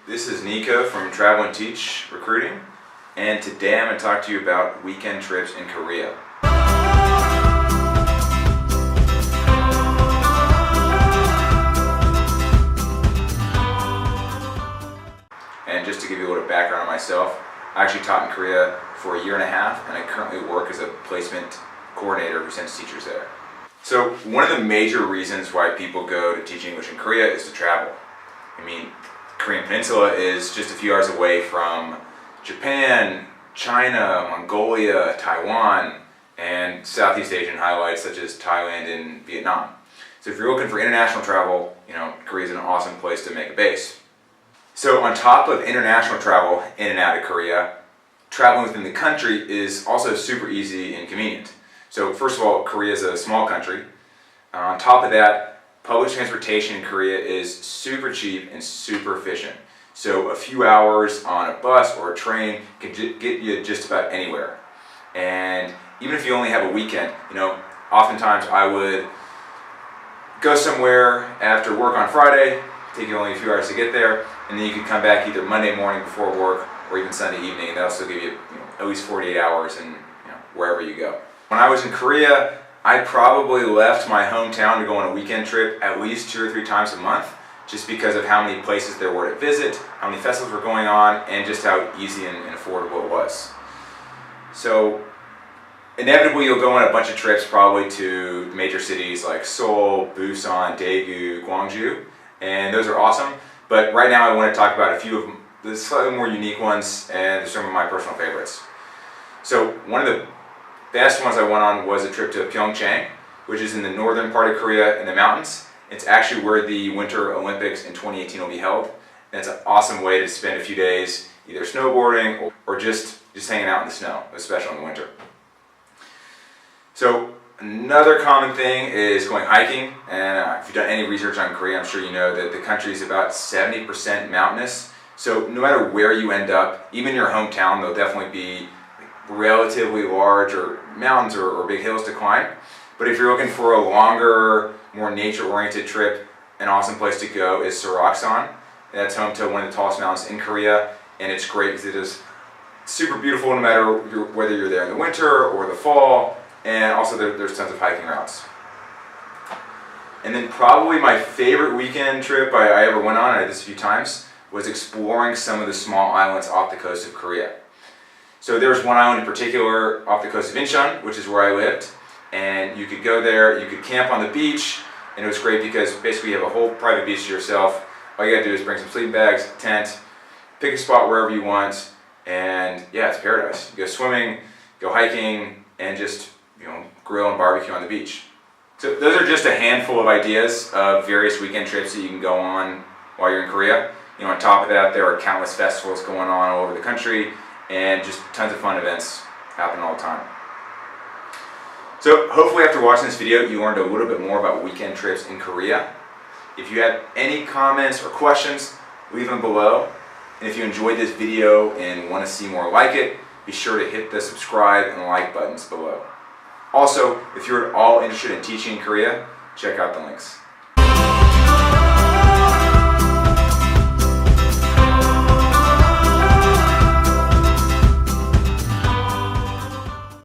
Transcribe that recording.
This is NIKO from Travel and Teach Recruiting, and today I'm going to talk to you about weekend trips in Korea. And just to give you a little background on myself, I actually taught in Korea for a year and a half, and I currently work as a placement coordinator who sends teachers there. So one of the major reasons why people go to teach English in Korea is to travel. I mean, Korean Peninsula is just a few hours away from Japan, China, Mongolia, Taiwan, and Southeast Asian highlights such as Thailand and Vietnam. So if you're looking for international travel, Korea is an awesome place to make a base. So on top of international travel in and out of Korea, traveling within the country is also super easy and convenient. So first of all, Korea is a small country. On top of that, public transportation in Korea is super cheap and super efficient. So a few hours on a bus or a train can get you just about anywhere. And even if you only have a weekend, oftentimes I would go somewhere after work on Friday, take you only a few hours to get there, and then you could come back either Monday morning before work or even Sunday evening, and that'll still give you, at least 48 hours in wherever you go. When I was in Korea, I probably left my hometown to go on a weekend trip at least 2 or 3 times a month, just because of how many places there were to visit, how many festivals were going on, and just how easy and affordable it was. So inevitably you'll go on a bunch of trips probably to major cities like Seoul, Busan, Daegu, Gwangju, and those are awesome. But right now I want to talk about a few of the slightly more unique ones and some of my personal favorites. So one of the best ones I went on was a trip to Pyeongchang, which is in the northern part of Korea in the mountains. It's actually where the Winter Olympics in 2018 will be held. And it's an awesome way to spend a few days either snowboarding or just hanging out in the snow, especially in the winter. So another common thing is going hiking, and if you've done any research on Korea, I'm sure you know that the country is about 70% mountainous. So no matter where you end up, even your hometown, there'll definitely be relatively large or mountains or big hills to climb. But if you're looking for a longer, more nature-oriented trip, an awesome place to go is Seoraksan. That's home to one of the tallest mountains in Korea, and it's great because it is super beautiful no matter whether you're there in the winter or the fall, and also there's tons of hiking routes. And then probably my favorite weekend trip I ever went on, I did this a few times, was exploring some of the small islands off the coast of Korea. So there was one island in particular off the coast of Incheon, which is where I lived, and you could go there, you could camp on the beach, and it was great because basically you have a whole private beach to yourself. All you gotta do is bring some sleeping bags, tent, pick a spot wherever you want, and yeah, it's paradise. You go swimming, go hiking, and just grill and barbecue on the beach. So those are just a handful of ideas of various weekend trips that you can go on while you're in Korea. On top of that, there are countless festivals going on all over the country, and just tons of fun events happening all the time. So hopefully after watching this video, you learned a little bit more about weekend trips in Korea. If you have any comments or questions, leave them below. And if you enjoyed this video and want to see more like it, be sure to hit the subscribe and like buttons below. Also, if you're at all interested in teaching in Korea, check out the links.